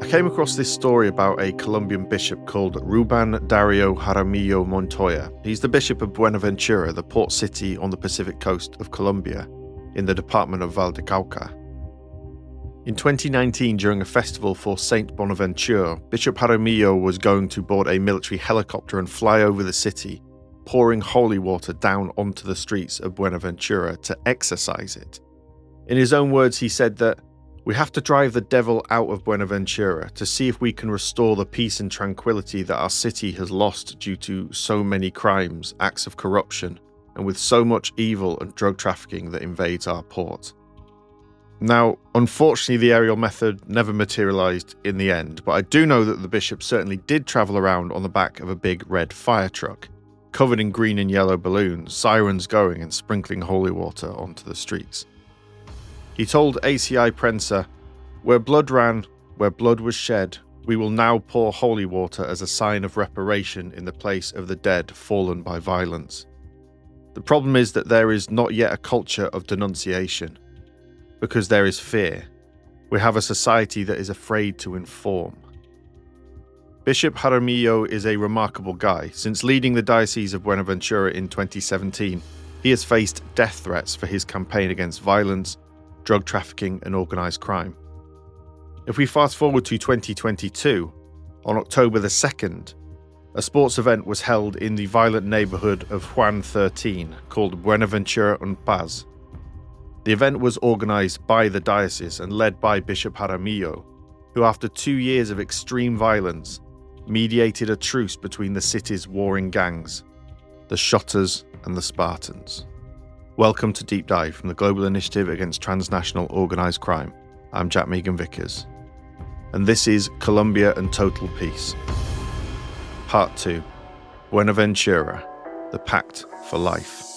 I came across this story about a Colombian bishop called Ruben Dario Jaramillo Montoya. He's the Bishop of Buenaventura, the port city on the Pacific coast of Colombia, in the department of Val de Cauca. In 2019, during a festival for Saint Bonaventure, Bishop Jaramillo was going to board a military helicopter and fly over the city, pouring holy water down onto the streets of Buenaventura to exorcise it. In his own words, he said that we have to drive the devil out of Buenaventura to see if we can restore the peace and tranquility that our city has lost due to so many crimes, acts of corruption, and with so much evil and drug trafficking that invades our port. Now, unfortunately, the aerial method never materialised in the end, but I do know that the bishop certainly did travel around on the back of a big red fire truck, covered in green and yellow balloons, sirens going and sprinkling holy water onto the streets. He told ACI Prensa, "Where blood ran, where blood was shed, we will now pour holy water as a sign of reparation in the place of the dead fallen by violence. The problem is that there is not yet a culture of denunciation. Because there is fear. We have a society that is afraid to inform." Bishop Jaramillo is a remarkable guy. Since leading the Diocese of Buenaventura in 2017, he has faced death threats for his campaign against violence, drug trafficking and organised crime. If we fast forward to 2022, on October the 2nd, a sports event was held in the violent neighbourhood of Juan 13 called Buenaventura en Paz. The event was organised by the diocese and led by Bishop Jaramillo, who after 2 years of extreme violence, mediated a truce between the city's warring gangs, the Shottas and the Spartans. Welcome to Deep Dive from the Global Initiative Against Transnational Organised Crime. I'm Jack Megan-Vickers. And this is Colombia and Total Peace. Part 2, Buenaventura, the Pact for Life.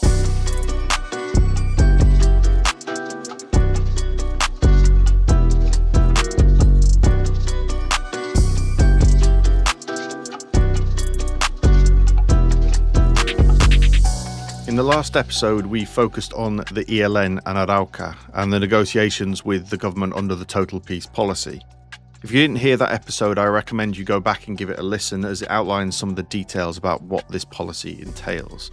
In the last episode, we focused on the ELN and Arauca and the negotiations with the government under the Total Peace policy. If you didn't hear that episode, I recommend you go back and give it a listen as it outlines some of the details about what this policy entails.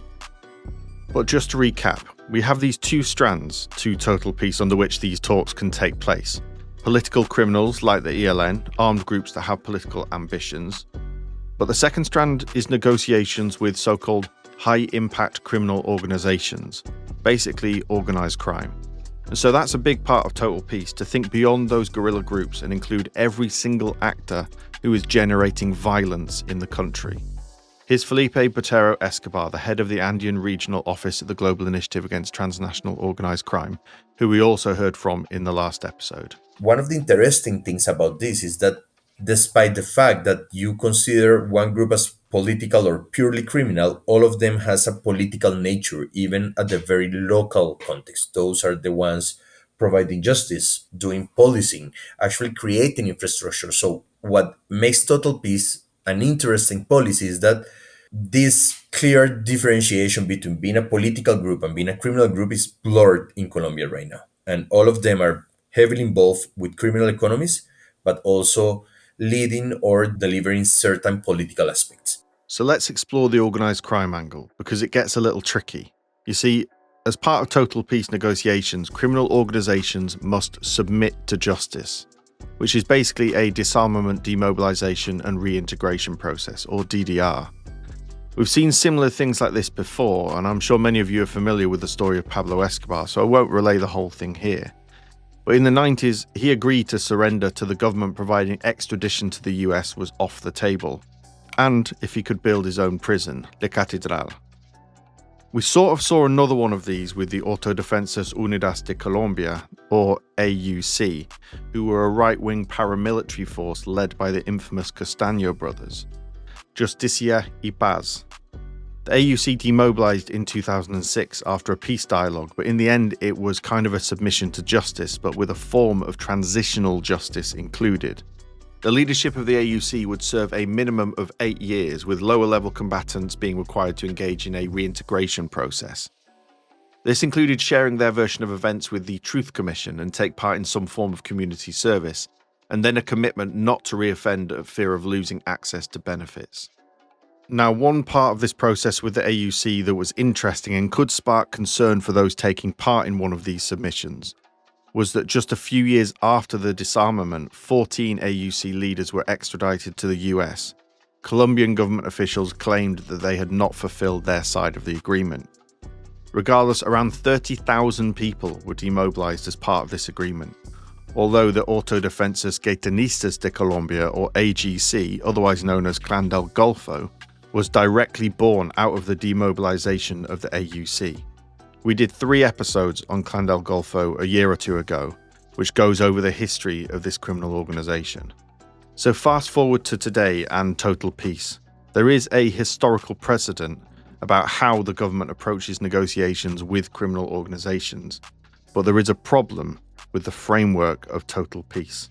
But just to recap, we have these two strands to Total Peace under which these talks can take place. Political criminals like the ELN, armed groups that have political ambitions. But the second strand is negotiations with so-called high-impact criminal organisations, basically organised crime. And so that's a big part of Total Peace, to think beyond those guerrilla groups and include every single actor who is generating violence in the country. Here's Felipe Botero Escobar, the head of the Andean Regional Office at the Global Initiative Against Transnational Organised Crime, who we also heard from in the last episode. One of the interesting things about this is that despite the fact that you consider one group as political or purely criminal, all of them has a political nature, even at the very local context. Those are the ones providing justice, doing policing, actually creating infrastructure. So what makes Total Peace an interesting policy is that this clear differentiation between being a political group and being a criminal group is blurred in Colombia right now. And all of them are heavily involved with criminal economies, but also leading or delivering certain political aspects. So let's explore the organised crime angle, because it gets a little tricky. You see, as part of Total Peace negotiations, criminal organisations must submit to justice, which is basically a disarmament, demobilisation and reintegration process, or DDR. We've seen similar things like this before, and I'm sure many of you are familiar with the story of Pablo Escobar, so I won't relay the whole thing here. But in the 90s, he agreed to surrender to the government, providing extradition to the US was off the table. And if he could build his own prison, the Catedral. We sort of saw another one of these with the Autodefensas Unidas de Colombia, or AUC, who were a right-wing paramilitary force led by the infamous Castaño brothers. Justicia y Paz. The AUC demobilised in 2006 after a peace dialogue, but in the end it was kind of a submission to justice, but with a form of transitional justice included. The leadership of the AUC would serve a minimum of 8 years, with lower-level combatants being required to engage in a reintegration process. This included sharing their version of events with the Truth Commission and take part in some form of community service, and then a commitment not to reoffend at fear of losing access to benefits. Now, one part of this process with the AUC that was interesting and could spark concern for those taking part in one of these submissions was that just a few years after the disarmament, 14 AUC leaders were extradited to the US. Colombian government officials claimed that they had not fulfilled their side of the agreement. Regardless, around 30,000 people were demobilized as part of this agreement, although the Autodefensas Gaitanistas de Colombia, or AGC, otherwise known as Clan del Golfo, was directly born out of the demobilization of the AUC. We did 3 episodes on Clan del Golfo a year or 2 ago, which goes over the history of this criminal organization. So fast forward to today and total peace. There is a historical precedent about how the government approaches negotiations with criminal organizations, but there is a problem with the framework of total peace.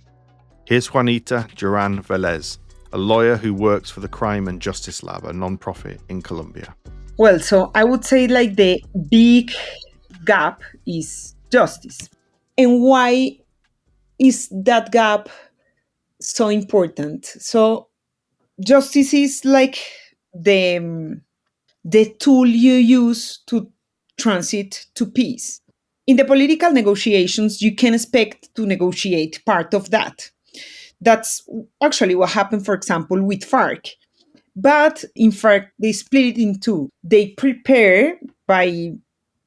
Here's Juanita Duran Velez, a lawyer who works for the Crime and Justice Lab, a non-profit in Colombia. Well, so I would say like the big gap is justice. And why is that gap so important? So justice is like the tool you use to transit to peace. In the political negotiations, you can expect to negotiate part of that. That's actually what happened, for example, with FARC. But in fact, they split it in two. They prepare by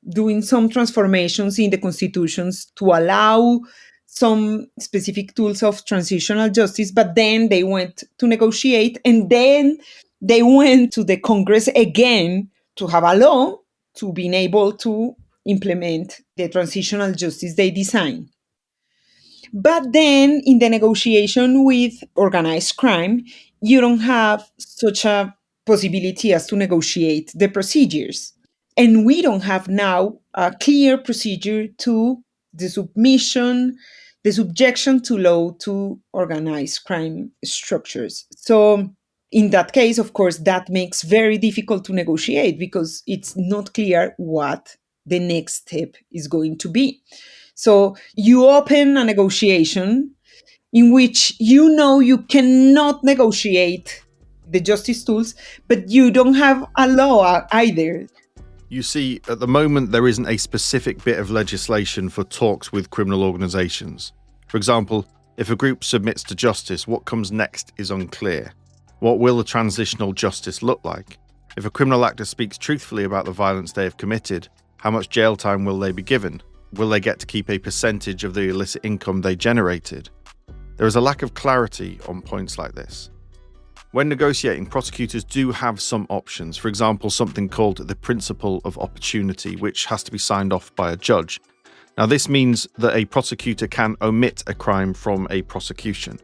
doing some transformations in the constitutions to allow some specific tools of transitional justice, but then they went to negotiate, and then they went to the Congress again to have a law to being able to implement the transitional justice they designed. But then in the negotiation with organized crime, you don't have such a possibility as to negotiate the procedures. And we don't have now a clear procedure to the subjection to law to organized crime structures. So in that case, of course, that makes very difficult to negotiate because it's not clear what the next step is going to be. So you open a negotiation in which you cannot negotiate the justice tools, but you don't have a law either. You see, at the moment, there isn't a specific bit of legislation for talks with criminal organizations. For example, if a group submits to justice, what comes next is unclear. What will a transitional justice look like? If a criminal actor speaks truthfully about the violence they have committed, how much jail time will they be given? Will they get to keep a percentage of the illicit income they generated? There is a lack of clarity on points like this. When negotiating, prosecutors do have some options, for example, something called the principle of opportunity, which has to be signed off by a judge. Now, this means that a prosecutor can omit a crime from a prosecution.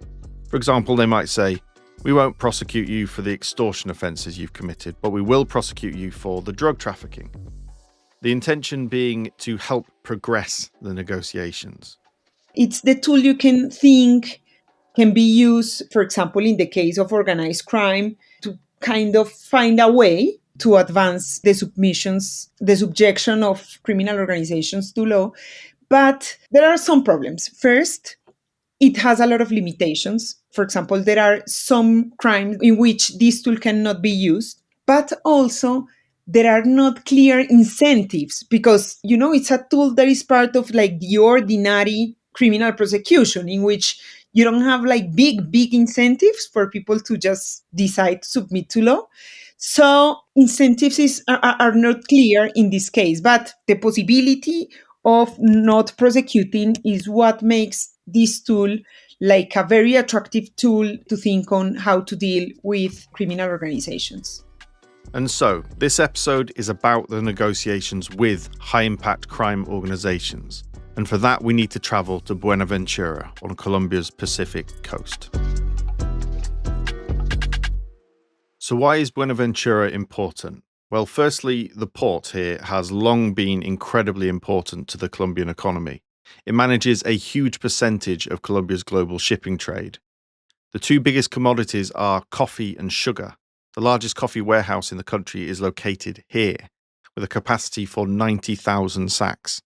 For example, they might say, "We won't prosecute you for the extortion offences you've committed, but we will prosecute you for the drug trafficking." The intention being to help progress the negotiations. It's the tool you can think can be used, for example, in the case of organized crime, to kind of find a way to advance the subjection of criminal organizations to law. But there are some problems. First, it has a lot of limitations. For example, there are some crimes in which this tool cannot be used, but also there are not clear incentives because, it's a tool that is part of like the ordinary criminal prosecution in which you don't have like big incentives for people to just decide to submit to law. So incentives are not clear in this case, but the possibility of not prosecuting is what makes this tool like a very attractive tool to think on how to deal with criminal organizations. And so, this episode is about the negotiations with high-impact crime organizations. And for that, we need to travel to Buenaventura on Colombia's Pacific coast. So why is Buenaventura important? Well, firstly, the port here has long been incredibly important to the Colombian economy. It manages a huge percentage of Colombia's global shipping trade. The two biggest commodities are coffee and sugar. The largest coffee warehouse in the country is located here, with a capacity for 90,000 sacks.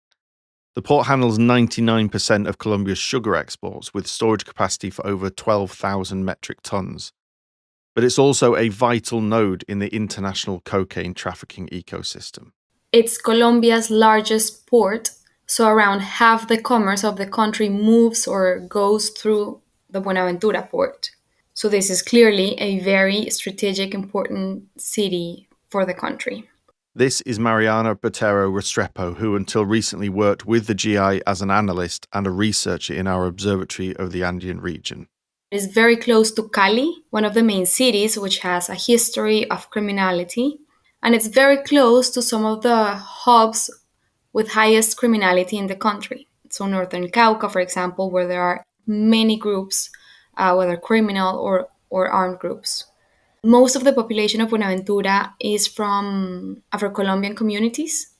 The port handles 99% of Colombia's sugar exports, with storage capacity for over 12,000 metric tons. But it's also a vital node in the international cocaine trafficking ecosystem. It's Colombia's largest port, so around half the commerce of the country moves or goes through the Buenaventura port. So this is clearly a very strategic, important city for the country. This is Mariana Botero Restrepo, who until recently worked with the GI as an analyst and a researcher in our Observatory of the Andean region. It's very close to Cali, one of the main cities which has a history of criminality, and it's very close to some of the hubs with highest criminality in the country. So northern Cauca, for example, where there are many groups, whether criminal or armed groups. Most of the population of Buenaventura is from Afro-Colombian communities.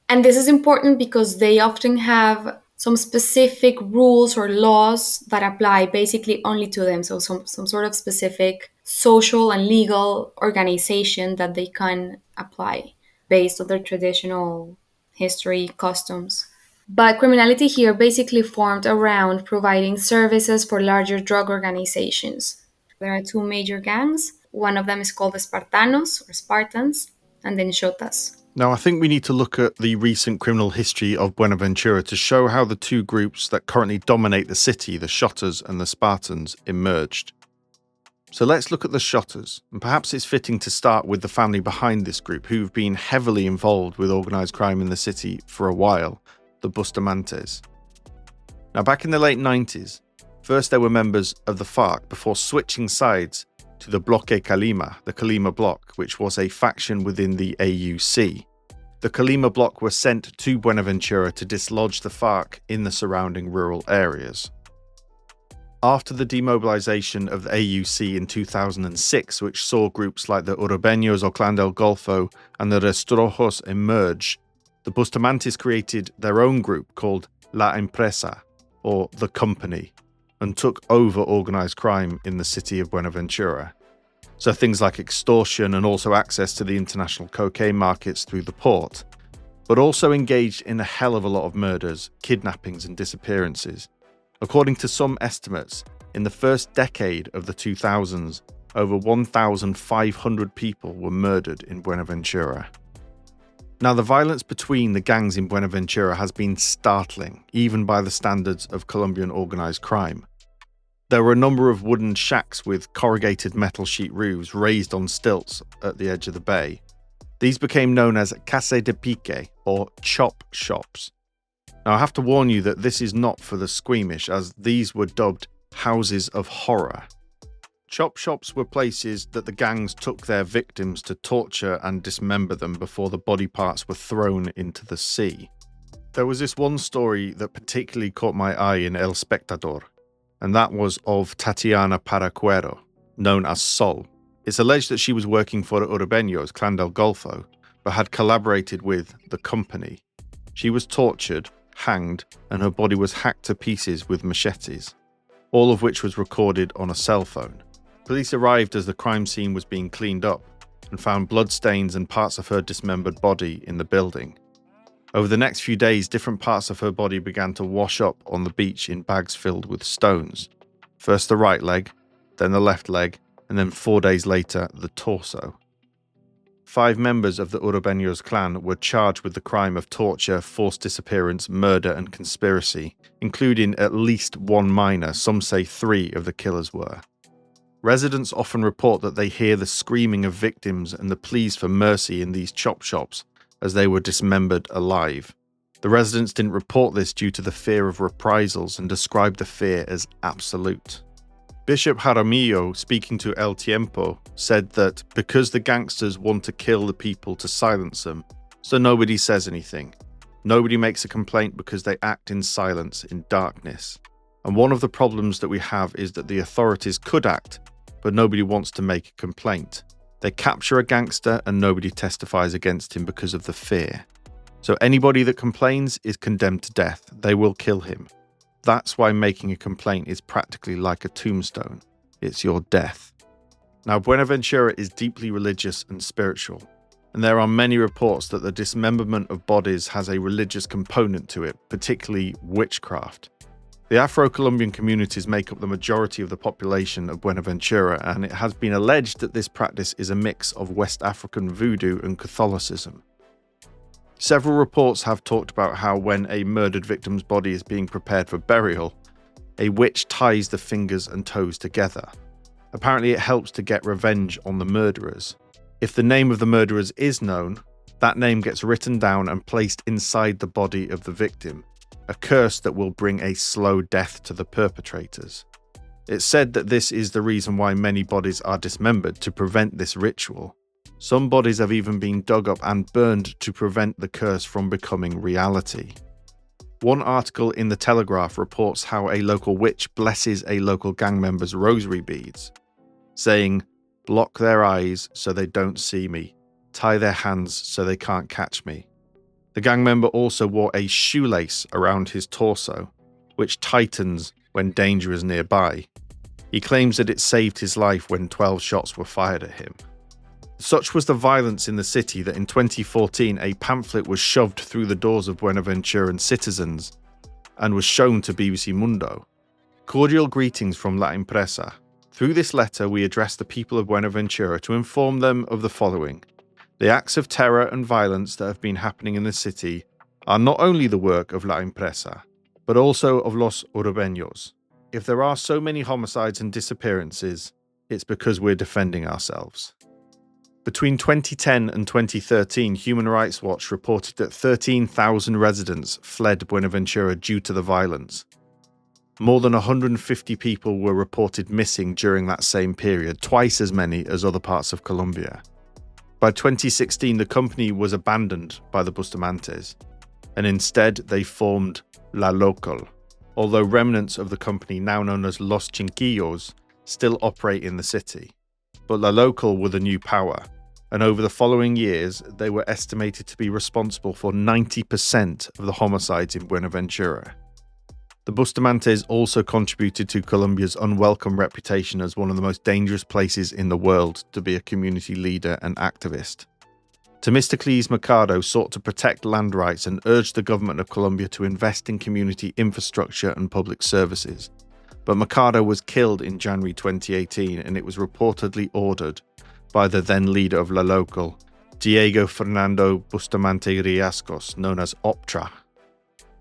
And this is important because they often have some specific rules or laws that apply basically only to them. So some sort of specific social and legal organization that they can apply based on their traditional history, customs. But criminality here basically formed around providing services for larger drug organizations. There are two major gangs. One of them is called the Spartanos or Spartans, and then Shottas. Now, I think we need to look at the recent criminal history of Buenaventura to show how the two groups that currently dominate the city, the Shottas and the Spartans, emerged. So let's look at the Shottas, and perhaps it's fitting to start with the family behind this group, who've been heavily involved with organised crime in the city for a while, the Bustamantes. Now, back in the late 90s, first they were members of the FARC before switching sides to the Bloque Calima, the Calima Bloc, which was a faction within the AUC. The Calima Bloc were sent to Buenaventura to dislodge the FARC in the surrounding rural areas. After the demobilization of the AUC in 2006, which saw groups like the Urubeños or Clan del Golfo and the Rastrojos emerge, the Bustamantes created their own group called La Empresa, or the Company, and took over organised crime in the city of Buenaventura. So things like extortion and also access to the international cocaine markets through the port, but also engaged in a hell of a lot of murders, kidnappings and disappearances. According to some estimates, in the first decade of the 2000s, over 1,500 people were murdered in Buenaventura. Now, the violence between the gangs in Buenaventura has been startling, even by the standards of Colombian organised crime. There were a number of wooden shacks with corrugated metal sheet roofs raised on stilts at the edge of the bay. These became known as Casa de pique, or chop shops. Now, I have to warn you that this is not for the squeamish, as these were dubbed houses of horror. Chop shops were places that the gangs took their victims to torture and dismember them before the body parts were thrown into the sea. There was this one story that particularly caught my eye in El Espectador, and that was of Tatiana Paracuero, known as Sol. It's alleged that she was working for the Urubeños, Clan del Golfo, but had collaborated with the Company. She was tortured, hanged, and her body was hacked to pieces with machetes, all of which was recorded on a cell phone. Police arrived as the crime scene was being cleaned up and found bloodstains and parts of her dismembered body in the building. Over the next few days, different parts of her body began to wash up on the beach in bags filled with stones. First the right leg, then the left leg, and then 4 days later, the torso. 5 members of the Urubeños clan were charged with the crime of torture, forced disappearance, murder, and conspiracy, including at least 1 minor. Some say 3 of the killers were. Residents often report that they hear the screaming of victims and the pleas for mercy in these chop shops as they were dismembered alive. The residents didn't report this due to the fear of reprisals and described the fear as absolute. Bishop Jaramillo, speaking to El Tiempo, said that because the gangsters want to kill the people to silence them, so nobody says anything. Nobody makes a complaint because they act in silence, in darkness. And one of the problems that we have is that the authorities could act, but nobody wants to make a complaint. They capture a gangster and nobody testifies against him because of the fear. So anybody that complains is condemned to death. They will kill him. That's why making a complaint is practically like a tombstone. It's your death. Now, Buenaventura is deeply religious and spiritual, and there are many reports that the dismemberment of bodies has a religious component to it, particularly witchcraft. The Afro-Colombian communities make up the majority of the population of Buenaventura, and it has been alleged that this practice is a mix of West African voodoo and Catholicism. Several reports have talked about how when a murdered victim's body is being prepared for burial, a witch ties the fingers and toes together. Apparently it helps to get revenge on the murderers. If the name of the murderers is known, that name gets written down and placed inside the body of the victim, a curse that will bring a slow death to the perpetrators. It's said that this is the reason why many bodies are dismembered, to prevent this ritual. Some bodies have even been dug up and burned to prevent the curse from becoming reality. One article in The Telegraph reports how a local witch blesses a local gang member's rosary beads, saying, "Block their eyes so they don't see me. Tie their hands so they can't catch me." The gang member also wore a shoelace around his torso, which tightens when danger is nearby. He claims that it saved his life when 12 shots were fired at him. Such was the violence in the city that in 2014 a pamphlet was shoved through the doors of Buenaventuran citizens and was shown to BBC Mundo. Cordial greetings from La Impresa. Through this letter we address the people of Buenaventura to inform them of the following. The acts of terror and violence that have been happening in the city are not only the work of La Impresa, but also of Los Urbeños. If there are so many homicides and disappearances, it's because we're defending ourselves. Between 2010 and 2013, Human Rights Watch reported that 13,000 residents fled Buenaventura due to the violence. More than 150 people were reported missing during that same period, twice as many as other parts of Colombia. By 2016, the company was abandoned by the Bustamantes, and instead they formed La Local, although remnants of the company, now known as Los Chinchillos, still operate in the city. But La Local were the new power, and over the following years, they were estimated to be responsible for 90% of the homicides in Buenaventura. The Bustamantes also contributed to Colombia's unwelcome reputation as one of the most dangerous places in the world to be a community leader and activist. Temístocles Mercado sought to protect land rights and urged the government of Colombia to invest in community infrastructure and public services. But Mercado was killed in January 2018, and it was reportedly ordered by the then leader of La Local, Diego Fernando Bustamante Riascos, known as Optra.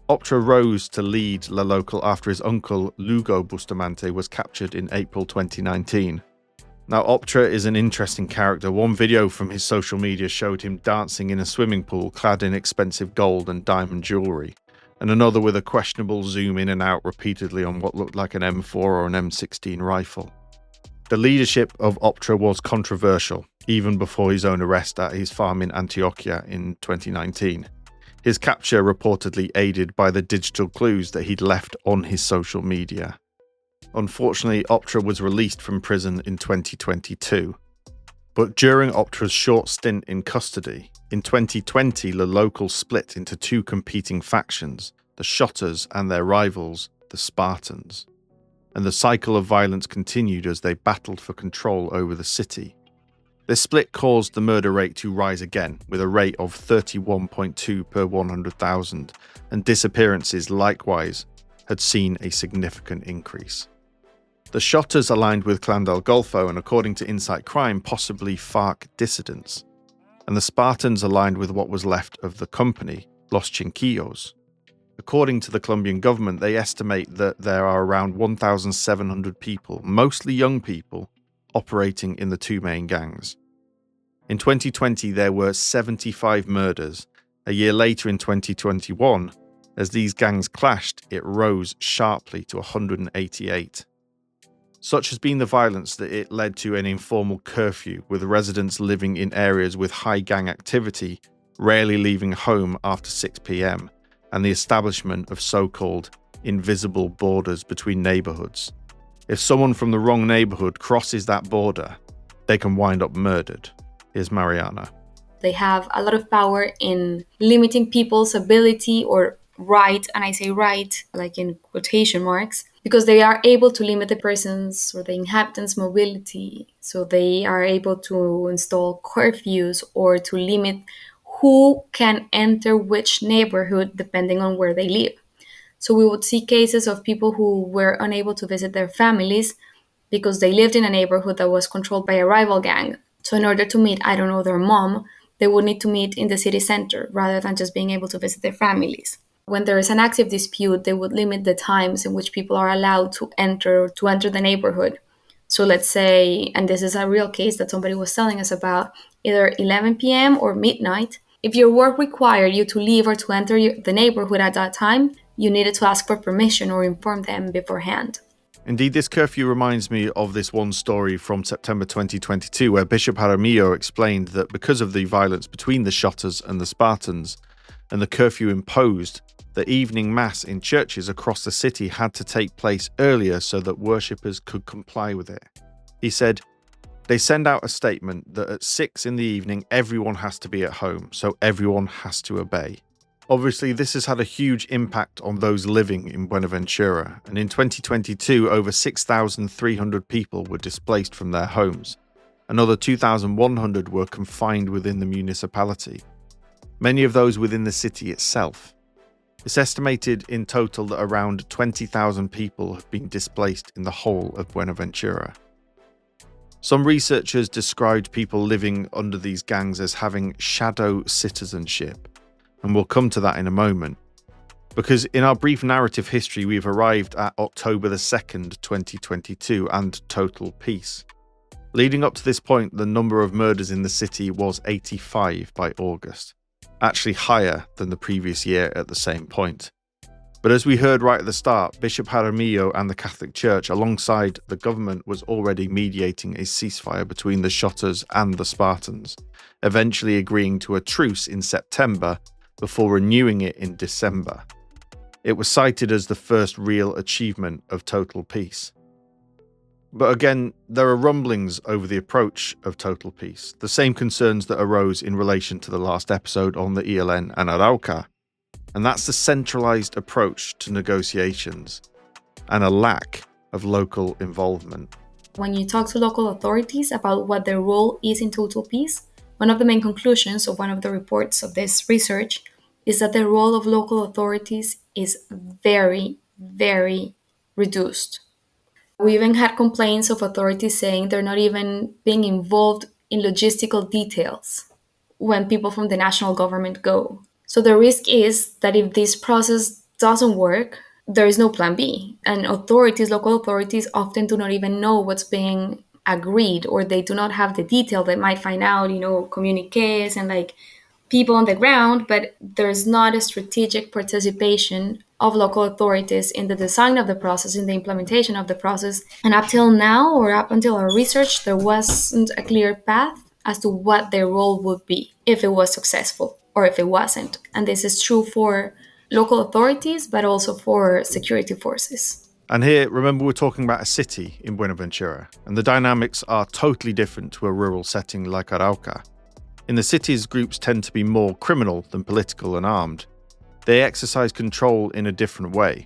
Optra rose to lead La Local after his uncle Lugo Bustamante was captured in April 2019. Now, Optra is an interesting character. One video from his social media showed him dancing in a swimming pool clad in expensive gold and diamond jewellery, and another with a questionable zoom in and out repeatedly on what looked like an M4 or an M16 rifle. The leadership of Optra was controversial, even before his own arrest at his farm in Antioquia in 2019. His capture reportedly aided by the digital clues that he'd left on his social media. Unfortunately, Optra was released from prison in 2022. But during Optra's short stint in custody, in 2020 La Local split into two competing factions, the Shottas and their rivals, the Spartans. And the cycle of violence continued as they battled for control over the city. This split caused the murder rate to rise again, with a rate of 31.2 per 100,000, and disappearances likewise had seen a significant increase. The Shottas aligned with Clan del Golfo and, according to Insight Crime, possibly FARC dissidents, and the Spartans aligned with what was left of the company, Los Chinchillos. According to the Colombian government, they estimate that there are around 1,700 people, mostly young people, operating in the two main gangs. In 2020, there were 75 murders. A year later, in 2021, as these gangs clashed, it rose sharply to 188. Such has been the violence that it led to an informal curfew, with residents living in areas with high gang activity rarely leaving home after 6 p.m, and the establishment of so-called invisible borders between neighbourhoods. If someone from the wrong neighbourhood crosses that border, they can wind up murdered. Here's Mariana. They have a lot of power in limiting people's ability or right, and I say right like in quotation marks, because they are able to limit the person's or the inhabitants' mobility. So they are able to install curfews or to limit who can enter which neighborhood depending on where they live. So we would see cases of people who were unable to visit their families because they lived in a neighborhood that was controlled by a rival gang. So in order to meet, I don't know, their mom, they would need to meet in the city center rather than just being able to visit their families. When there is an active dispute, they would limit the times in which people are allowed to enter the neighborhood. So let's say, and this is a real case that somebody was telling us about, either 11 p.m. or midnight. If your work required you to leave or to enter the neighborhood at that time, you needed to ask for permission or inform them beforehand. Indeed, this curfew reminds me of this one story from September 2022, where Bishop Jaramillo explained that because of the violence between the Shottas and the Spartans and the curfew imposed, the evening mass in churches across the city had to take place earlier so that worshippers could comply with it. He said, "They send out a statement that at 6 in the evening everyone has to be at home, so everyone has to obey." Obviously, this has had a huge impact on those living in Buenaventura, and in 2022, over 6,300 people were displaced from their homes. Another 2,100 were confined within the municipality, many of those within the city itself. It's estimated in total that around 20,000 people have been displaced in the whole of Buenaventura. Some researchers described people living under these gangs as having shadow citizenship, and we'll come to that in a moment. Because in our brief narrative history, we've arrived at October the 2nd, 2022, and total peace. Leading up to this point, the number of murders in the city was 85 by August, actually higher than the previous year at the same point. But as we heard right at the start, Bishop Jaramillo and the Catholic Church, alongside the government, was already mediating a ceasefire between the Shottas and the Spartans, eventually agreeing to a truce in September before renewing it in December. It was cited as the first real achievement of total peace. But again, there are rumblings over the approach of total peace, the same concerns that arose in relation to the last episode on the ELN and Arauca, and that's the centralized approach to negotiations and a lack of local involvement. When you talk to local authorities about what their role is in total peace, one of the main conclusions of one of the reports of this research is that the role of local authorities is very, very reduced. We even had complaints of authorities saying they're not even being involved in logistical details when people from the national government go. So the risk is that if this process doesn't work, there is no plan B. And local authorities often do not even know what's being agreed, or they do not have the detail. They might find out, communiques and people on the ground, but there's not a strategic participation of local authorities in the design of the process, in the implementation of the process. And up till now, or up until our research, there wasn't a clear path as to what their role would be if it was successful or if it wasn't. And this is true for local authorities, but also for security forces. And here, remember, we're talking about a city in Buenaventura, and the dynamics are totally different to a rural setting like Arauca. In the cities, groups tend to be more criminal than political and armed. They exercise control in a different way.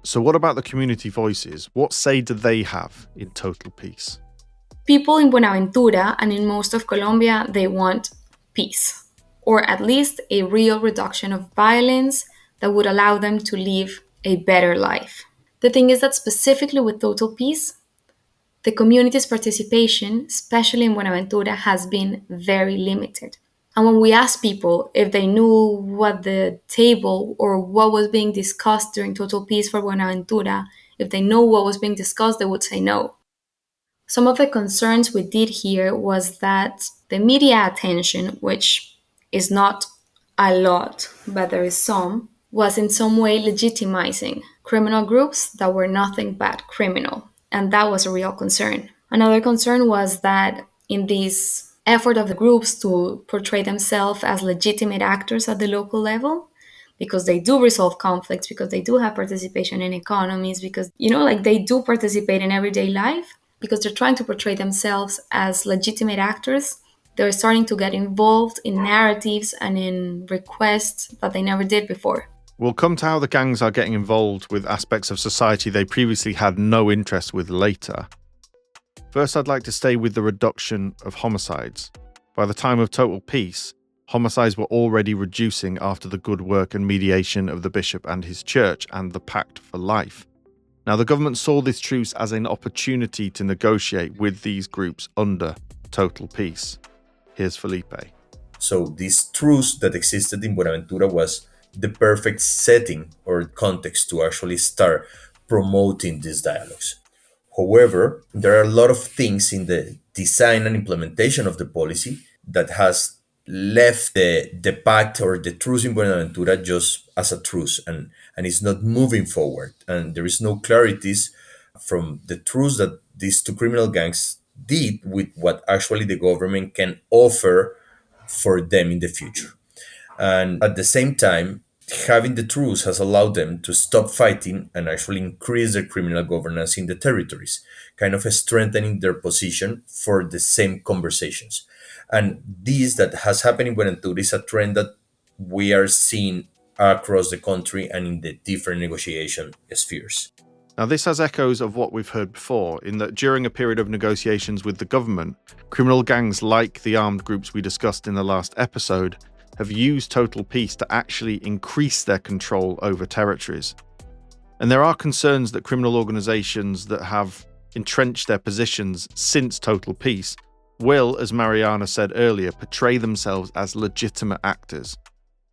So what about the community voices? What say do they have in total peace? People in Buenaventura and in most of Colombia, they want peace, or at least a real reduction of violence that would allow them to live a better life. The thing is that specifically with total peace, the community's participation, especially in Buenaventura, has been very limited. And when we asked people if they knew what the table or what was being discussed during total peace for Buenaventura, if they know what was being discussed, they would say no. Some of the concerns we did hear was that the media attention, which is not a lot, but there is some, was in some way legitimizing criminal groups that were nothing but criminal. And that was a real concern. Another concern was that in this effort of the groups to portray themselves as legitimate actors at the local level, because they do resolve conflicts, because they do have participation in economies, because, they do participate in everyday life, because they're trying to portray themselves as legitimate actors, they're starting to get involved in narratives and in requests that they never did before. We'll come to how the gangs are getting involved with aspects of society they previously had no interest with later. First, I'd like to stay with the reduction of homicides. By the time of total peace, homicides were already reducing after the good work and mediation of the bishop and his church and the Pact for Life. Now, the government saw this truce as an opportunity to negotiate with these groups under total peace. Here's Felipe. So this truce that existed in Buenaventura was the perfect setting or context to actually start promoting these dialogues. However, there are a lot of things in the design and implementation of the policy that has left the pact or the truce in Buenaventura just as a truce and it's not moving forward. And there is no clarities from the truce that these two criminal gangs did with what actually the government can offer for them in the future. And at the same time, having the truce has allowed them to stop fighting and actually increase their criminal governance in the territories, kind of strengthening their position for the same conversations. And this that has happened in Buenaventura is a trend that we are seeing across the country and in the different negotiation spheres. Now, this has echoes of what we've heard before, in that during a period of negotiations with the government, criminal gangs like the armed groups we discussed in the last episode have used total peace to actually increase their control over territories. And there are concerns that criminal organizations that have entrenched their positions since total peace will, as Mariana said earlier, portray themselves as legitimate actors,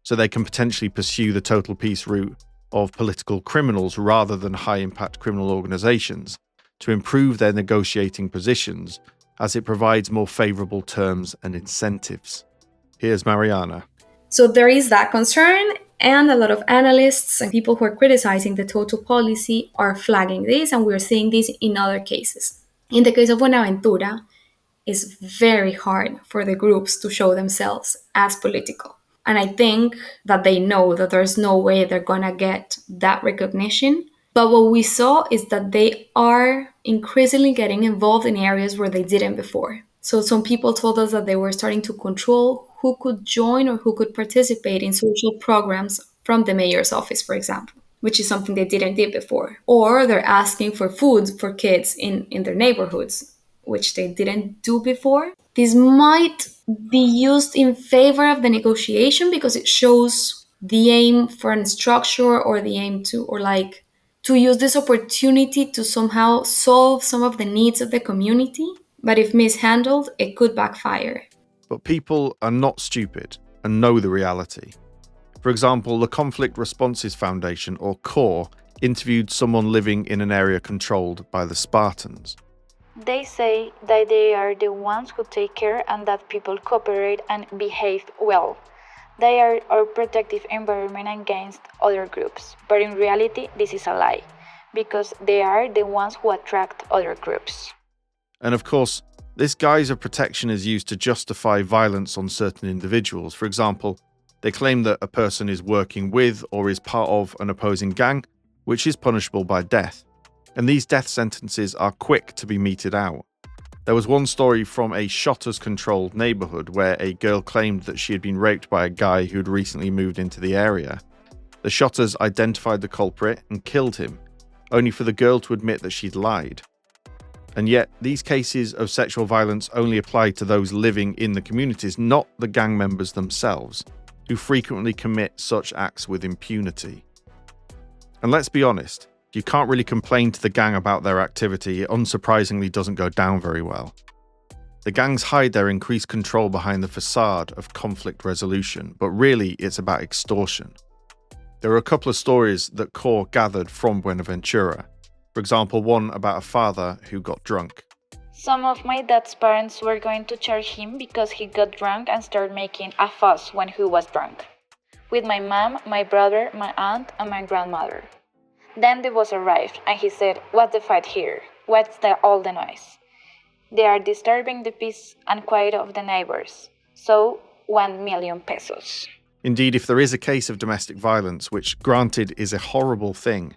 so they can potentially pursue the total peace route of political criminals rather than high-impact criminal organizations to improve their negotiating positions as it provides more favorable terms and incentives. Here's Mariana. So there is that concern, and a lot of analysts and people who are criticizing the total policy are flagging this, and we're seeing this in other cases. In the case of Buenaventura, it's very hard for the groups to show themselves as political. And I think that they know that there's no way they're gonna get that recognition. But what we saw is that they are increasingly getting involved in areas where they didn't before. So some people told us that they were starting to control who could join or who could participate in social programs from the mayor's office, for example, which is something they didn't do before. Or they're asking for food for kids in their neighborhoods, which they didn't do before. This might be used in favor of the negotiation because it shows the aim for a structure or the aim to use this opportunity to somehow solve some of the needs of the community. But if mishandled, it could backfire. But people are not stupid and know the reality. For example, the Conflict Responses Foundation, or CORE, interviewed someone living in an area controlled by the Spartans. They say that they are the ones who take care and that people cooperate and behave well. They are our protective environment against other groups. But in reality, this is a lie, because they are the ones who attract other groups. And of course, this guise of protection is used to justify violence on certain individuals. For example, they claim that a person is working with or is part of an opposing gang, which is punishable by death. And these death sentences are quick to be meted out. There was one story from a Shottas-controlled neighborhood where a girl claimed that she had been raped by a guy who had recently moved into the area. The Shottas identified the culprit and killed him, only for the girl to admit that she'd lied. And yet, these cases of sexual violence only apply to those living in the communities, not the gang members themselves, who frequently commit such acts with impunity. And let's be honest, you can't really complain to the gang about their activity. It unsurprisingly doesn't go down very well. The gangs hide their increased control behind the facade of conflict resolution, but really it's about extortion. There are a couple of stories that CORE gathered from Buenaventura. For example, one about a father who got drunk. Some of my dad's parents were going to charge him because he got drunk and started making a fuss when he was drunk. With my mom, my brother, my aunt, and my grandmother. Then the boss arrived and he said, "What's the fight here? What's all the noise? They are disturbing the peace and quiet of the neighbors. So, 1 million pesos. Indeed, if there is a case of domestic violence, which granted is a horrible thing,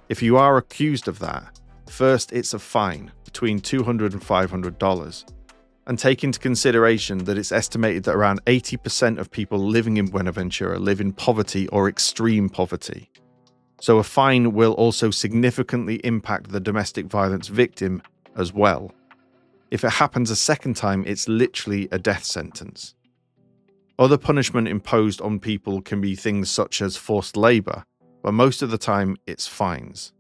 if you are accused of that, first it's a fine between $200 and $500. And take into consideration that it's estimated that around 80% of people living in Buenaventura live in poverty or extreme poverty. So a fine will also significantly impact the domestic violence victim as well. If it happens a second time, it's literally a death sentence. Other punishment imposed on people can be things such as forced labor, but most of the time it's fines.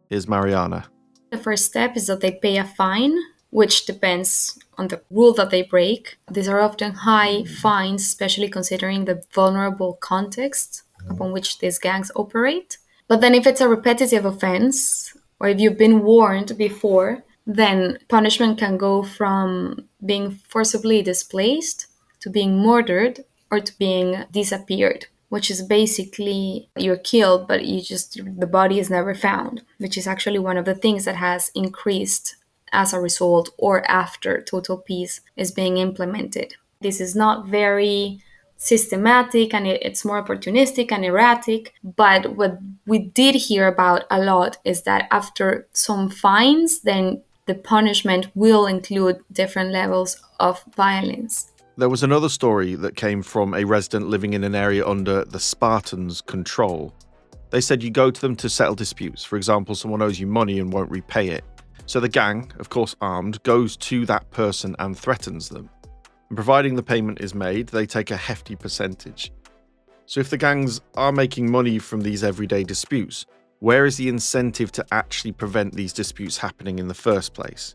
Here's Mariana. The first step is that they pay a fine, which depends on the rule that they break. These are often high fines, especially considering the vulnerable context upon which these gangs operate. But then if it's a repetitive offense, or if you've been warned before, then punishment can go from being forcibly displaced to being murdered or to being disappeared, which is basically you're killed, but the body is never found, which is actually one of the things that has increased as a result or after total peace is being implemented. This is not very systematic and it's more opportunistic and erratic, but what we did hear about a lot is that after some fines, then the punishment will include different levels of violence. There was another story that came from a resident living in an area under the Spartans' control. They said you go to them to settle disputes. For example, someone owes you money and won't repay it. So the gang, of course armed, goes to that person and threatens them. And providing the payment is made, they take a hefty percentage. So if the gangs are making money from these everyday disputes, where is the incentive to actually prevent these disputes happening in the first place?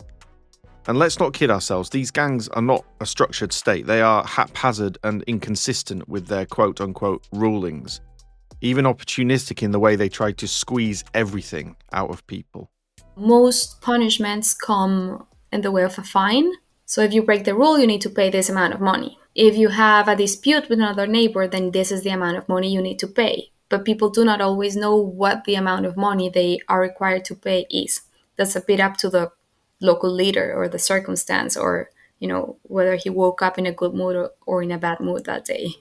And let's not kid ourselves, these gangs are not a structured state. They are haphazard and inconsistent with their quote-unquote rulings, even opportunistic in the way they try to squeeze everything out of people. Most punishments come in the way of a fine. So if you break the rule, you need to pay this amount of money. If you have a dispute with another neighbor, then this is the amount of money you need to pay. But people do not always know what the amount of money they are required to pay is. That's a bit up to the local leader or the circumstance or, whether he woke up in a good mood or in a bad mood that day.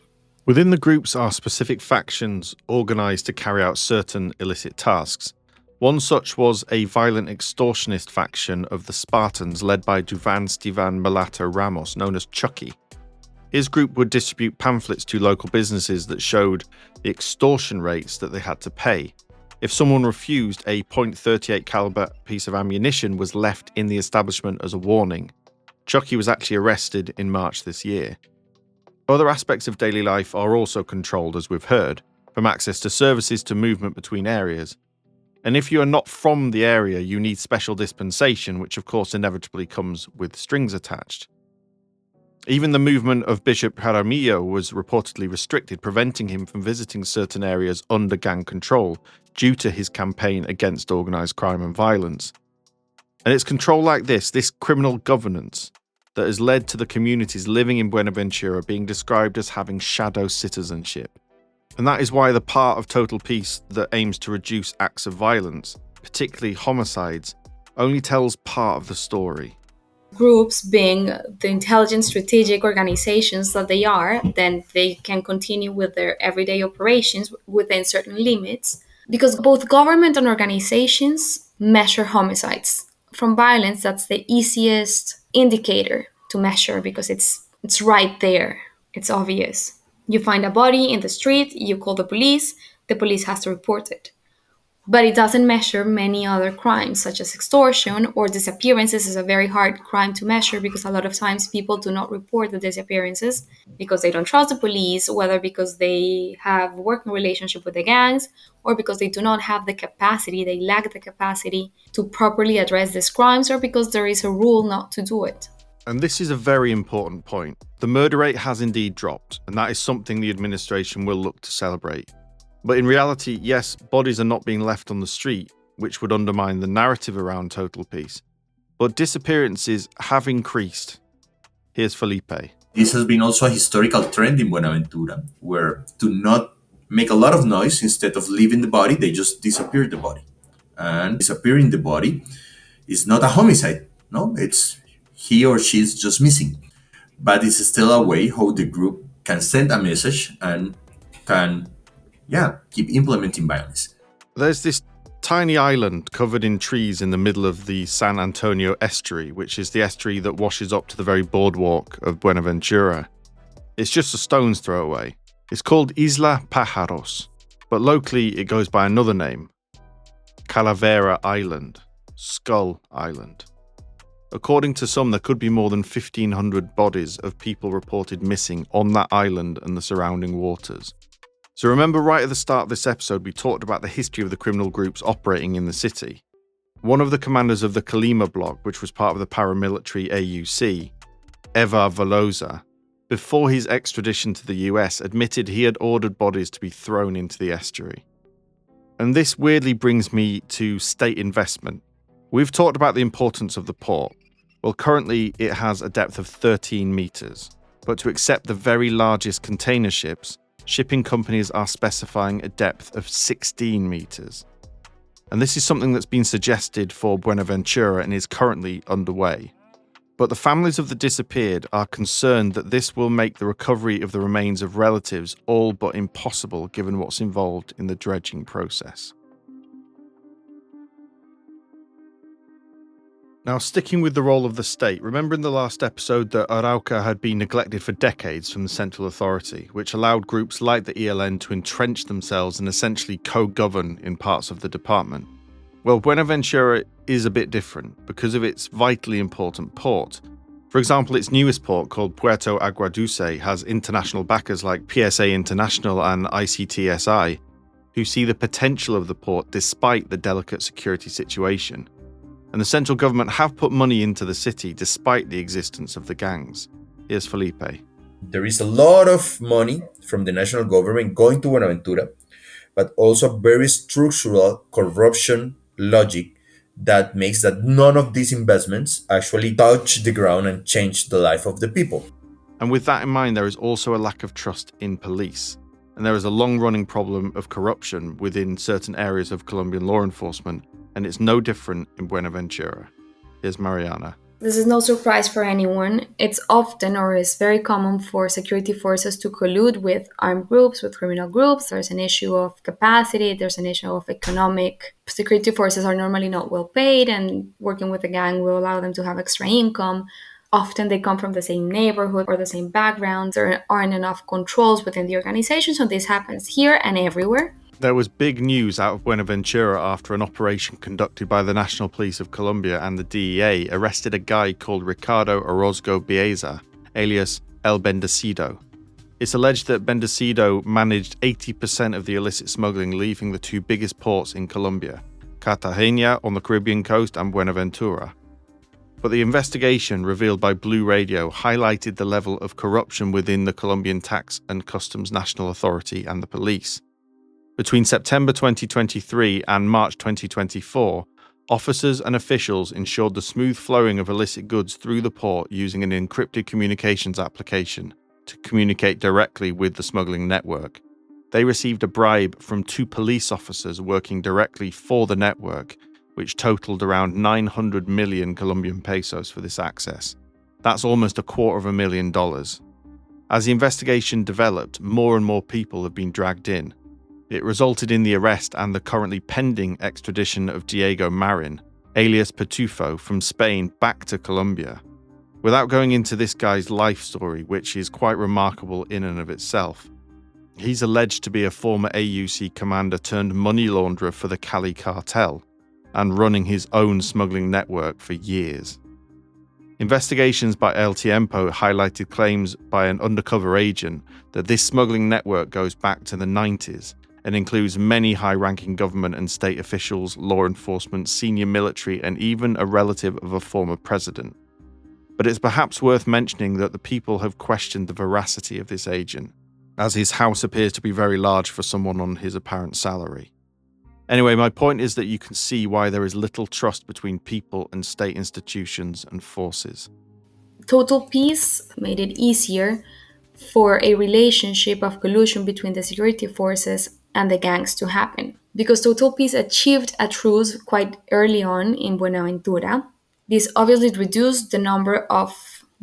Within the groups are specific factions organized to carry out certain illicit tasks. One such was a violent extortionist faction of the Spartans led by Duvan Stivan Malata Ramos, known as Chucky. His group would distribute pamphlets to local businesses that showed the extortion rates that they had to pay. If someone refused, a .38 caliber piece of ammunition was left in the establishment as a warning. Chucky was actually arrested in March this year. Other aspects of daily life are also controlled, as we've heard, from access to services to movement between areas. And if you are not from the area, you need special dispensation, which of course inevitably comes with strings attached. Even the movement of Bishop Jaramillo was reportedly restricted, preventing him from visiting certain areas under gang control due to his campaign against organised crime and violence. And it's control like this criminal governance, that has led to the communities living in Buenaventura being described as having shadow citizenship. And that is why the part of Total Peace that aims to reduce acts of violence, particularly homicides, only tells part of the story. Groups being the intelligent strategic organizations that they are, then they can continue with their everyday operations within certain limits, because both government and organizations measure homicides. From violence, that's the easiest indicator to measure because it's right there. It's obvious. You find a body in the street, you call the police has to report it. But it doesn't measure many other crimes, such as extortion or disappearances is a very hard crime to measure because a lot of times people do not report the disappearances because they don't trust the police, whether because they have a working relationship with the gangs or because they do not have the capacity, they lack the capacity to properly address these crimes or because there is a rule not to do it. And this is a very important point. The murder rate has indeed dropped, and that is something the administration will look to celebrate. But in reality, yes, bodies are not being left on the street, which would undermine the narrative around Total Peace. But disappearances have increased. Here's Felipe. This has been also a historical trend in Buenaventura, where to not make a lot of noise, instead of leaving the body, they just disappear the body. And disappearing the body is not a homicide, no? It's he or she is just missing. But it's still a way how the group can send a message and can keep implementing violence. There's this tiny island covered in trees in the middle of the San Antonio estuary, which is the estuary that washes up to the very boardwalk of Buenaventura. It's just a stone's throw away. It's called Isla Pájaros, but locally it goes by another name, Calavera Island, Skull Island. According to some, there could be more than 1,500 bodies of people reported missing on that island and the surrounding waters. So remember right at the start of this episode, we talked about the history of the criminal groups operating in the city. One of the commanders of the Colima bloc, which was part of the paramilitary AUC, Eva Velosa, before his extradition to the US, admitted he had ordered bodies to be thrown into the estuary. And this weirdly brings me to state investment. We've talked about the importance of the port. Well, currently it has a depth of 13 meters, but to accept the very largest container ships, shipping companies are specifying a depth of 16 meters. And this is something that's been suggested for Buenaventura and is currently underway. But the families of the disappeared are concerned that this will make the recovery of the remains of relatives all but impossible given what's involved in the dredging process. Now, sticking with the role of the state, remember in the last episode that Arauca had been neglected for decades from the central authority, which allowed groups like the ELN to entrench themselves and essentially co-govern in parts of the department. Well, Buenaventura is a bit different because of its vitally important port. For example, its newest port, called Puerto Aguadulce, has international backers like PSA International and ICTSI, who see the potential of the port despite the delicate security situation. And the central government have put money into the city despite the existence of the gangs. Here's Felipe. There is a lot of money from the national government going to Buenaventura, but also very structural corruption logic that makes that none of these investments actually touch the ground and change the life of the people. And with that in mind, there is also a lack of trust in police. And there is a long-running problem of corruption within certain areas of Colombian law enforcement, and it's no different in Buenaventura. Here's Mariana. This is no surprise for anyone. It's often or is very common for security forces to collude with armed groups, with criminal groups. There's an issue of capacity, there's an issue of economic. Security forces are normally not well paid, and working with a gang will allow them to have extra income. Often they come from the same neighborhood or the same backgrounds. There aren't enough controls within the organization, so this happens here and everywhere. There was big news out of Buenaventura after an operation conducted by the National Police of Colombia and the DEA arrested a guy called Ricardo Orozco Bieza, alias El Bendecido. It's alleged that Bendecido managed 80% of the illicit smuggling leaving the two biggest ports in Colombia, Cartagena on the Caribbean coast and Buenaventura. But the investigation revealed by Blue Radio highlighted the level of corruption within the Colombian Tax and Customs National Authority and the police. Between September 2023 and March 2024, officers and officials ensured the smooth flowing of illicit goods through the port using an encrypted communications application to communicate directly with the smuggling network. They received a bribe from 2 police officers working directly for the network, which totaled around 900 million Colombian pesos for this access. That's almost $250,000. As the investigation developed, more and more people have been dragged in. It resulted in the arrest and the currently pending extradition of Diego Marin, alias Pitufo, from Spain back to Colombia. Without going into this guy's life story, which is quite remarkable in and of itself, he's alleged to be a former AUC commander turned money launderer for the Cali cartel and running his own smuggling network for years. Investigations by El Tiempo highlighted claims by an undercover agent that this smuggling network goes back to the 90s and includes many high-ranking government and state officials, law enforcement, senior military, and even a relative of a former president. But it's perhaps worth mentioning that the people have questioned the veracity of this agent, as his house appears to be very large for someone on his apparent salary. Anyway, my point is that you can see why there is little trust between people and state institutions and forces. Total peace made it easier for a relationship of collusion between the security forces and the gangs to happen. Because total peace achieved a truce quite early on in Buenaventura, this obviously reduced the number of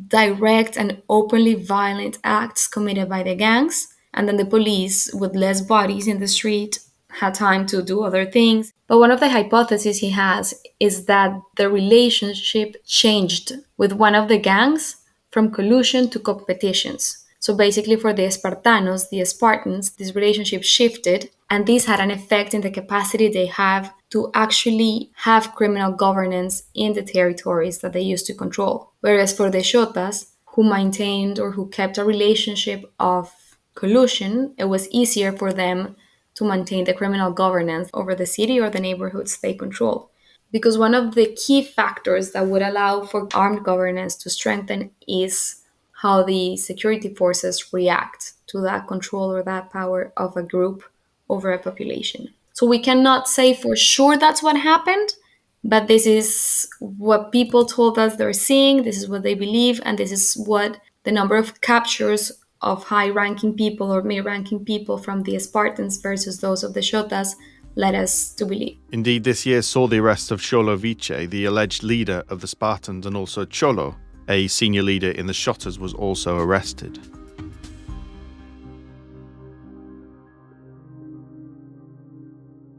direct and openly violent acts committed by the gangs, and then the police, with less bodies in the street, had time to do other things. But one of the hypotheses he has is that the relationship changed with one of the gangs from collusion to competitions. So basically, for the Espartanos, the Spartans, this relationship shifted, and this had an effect in the capacity they have to actually have criminal governance in the territories that they used to control. Whereas for the Shottas, who maintained or who kept a relationship of collusion, it was easier for them to maintain the criminal governance over the city or the neighborhoods they control. Because one of the key factors that would allow for armed governance to strengthen is how the security forces react to that control or that power of a group over a population. So we cannot say for sure that's what happened, but this is what people told us they're seeing, this is what they believe, and this is what the number of captures of high ranking people or mid ranking people from the Spartans versus those of the Shottas led us to believe. Indeed, this year saw the arrest of Cholo Vice, the alleged leader of the Spartans, and also Cholo, a senior leader in the Shottas, was also arrested.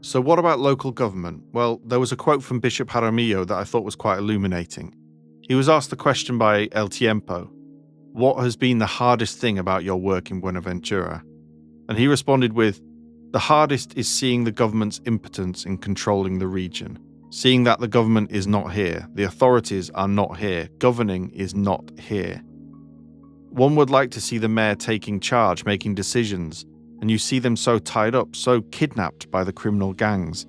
So what about local government? Well, there was a quote from Bishop Jaramillo that I thought was quite illuminating. He was asked the question by El Tiempo, "What has been the hardest thing about your work in Buenaventura?" And he responded with, "The hardest is seeing the government's impotence in controlling the region. Seeing that the government is not here, the authorities are not here, governing is not here. One would like to see the mayor taking charge, making decisions, and you see them so tied up, so kidnapped by the criminal gangs.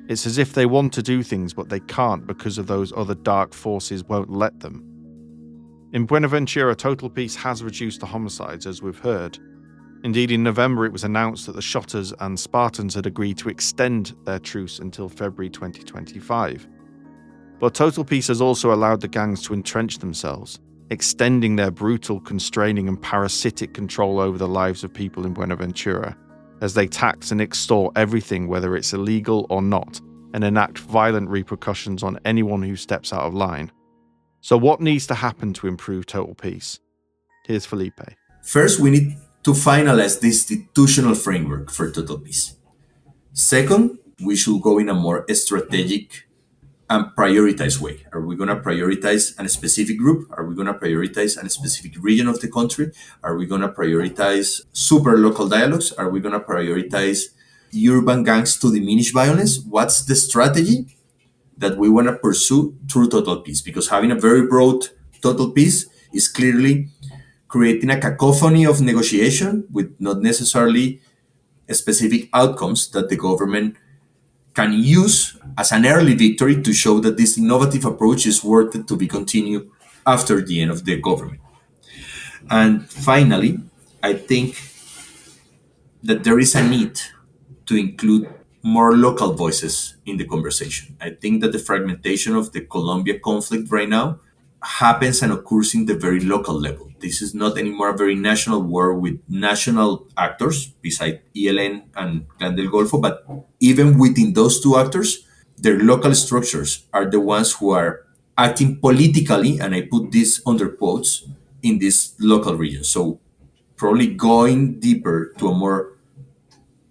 It's as if they want to do things, but they can't because of those other dark forces won't let them." In Buenaventura, total peace has reduced the homicides, as we've heard. Indeed, in November, it was announced that the Shottas and Spartans had agreed to extend their truce until February 2025. But total peace has also allowed the gangs to entrench themselves, extending their brutal, constraining and parasitic control over the lives of people in Buenaventura, as they tax and extort everything, whether it's illegal or not, and enact violent repercussions on anyone who steps out of line. So what needs to happen to improve total peace? Here's Felipe. First, we need to finalize the institutional framework for total peace. Second, we should go in a more strategic and prioritize way. Are we going to prioritize a specific group? Are we going to prioritize a specific region of the country? Are we going to prioritize super local dialogues? Are we going to prioritize urban gangs to diminish violence? What's the strategy that we want to pursue through total peace? Because having a very broad total peace is clearly creating a cacophony of negotiation with not necessarily specific outcomes that the government can use as an early victory to show that this innovative approach is worth it to be continued after the end of the government. And finally, I think that there is a need to include more local voices in the conversation. I think that the fragmentation of the Colombia conflict right now happens and occurs in the very local level. This is not anymore a very national war with national actors beside ELN and Clan del Golfo, but even within those two actors, their local structures are the ones who are acting politically, and I put this under quotes, in this local region. So probably going deeper to a more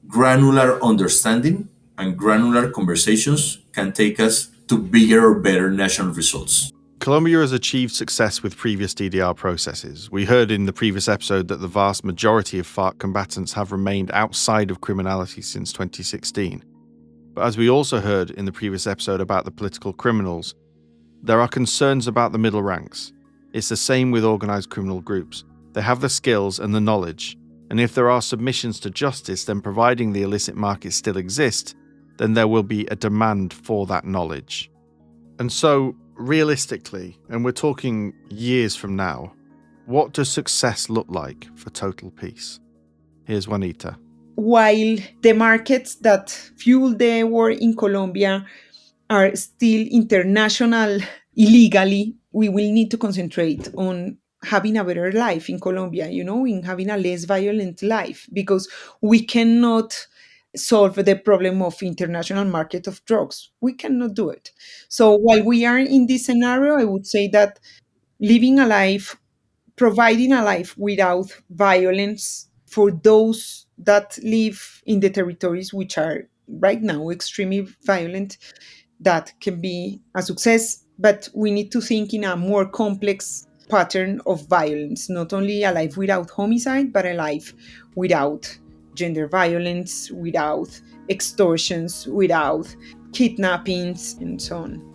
granular understanding and granular conversations can take us to bigger or better national results. Colombia has achieved success with previous DDR processes. We heard in the previous episode that the vast majority of FARC combatants have remained outside of criminality since 2016. But as we also heard in the previous episode about the political criminals, there are concerns about the middle ranks. It's the same with organized criminal groups. They have the skills and the knowledge, and if there are submissions to justice, then providing the illicit market still exists, then there will be a demand for that knowledge. And so, realistically, and we're talking years from now, what does success look like for total peace? Here's Juanita. While the markets that fuel the war in Colombia are still international illegally, we will need to concentrate on having a better life in Colombia, in having a less violent life, because we cannot solve the problem of international market of drugs. We cannot do it. So while we are in this scenario, I would say that living a life, providing a life without violence for those that live in the territories which are right now extremely violent, that can be a success. But we need to think in a more complex pattern of violence, not only a life without homicide, but a life without gender violence, without extortions, without kidnappings, and so on.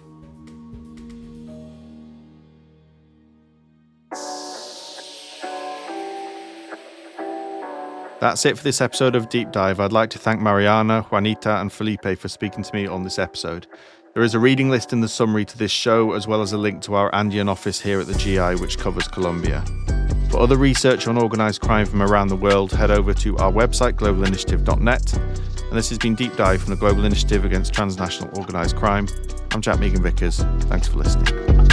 That's it for this episode of Deep Dive. I'd like to thank Mariana, Juanita, and Felipe for speaking to me on this episode. There is a reading list in the summary to this show, as well as a link to our Andean office here at the GI, which covers Colombia. For other research on organised crime from around the world, head over to our website, globalinitiative.net. And this has been Deep Dive from the Global Initiative Against Transnational Organised Crime. I'm Jack Megan-Vickers. Thanks for listening.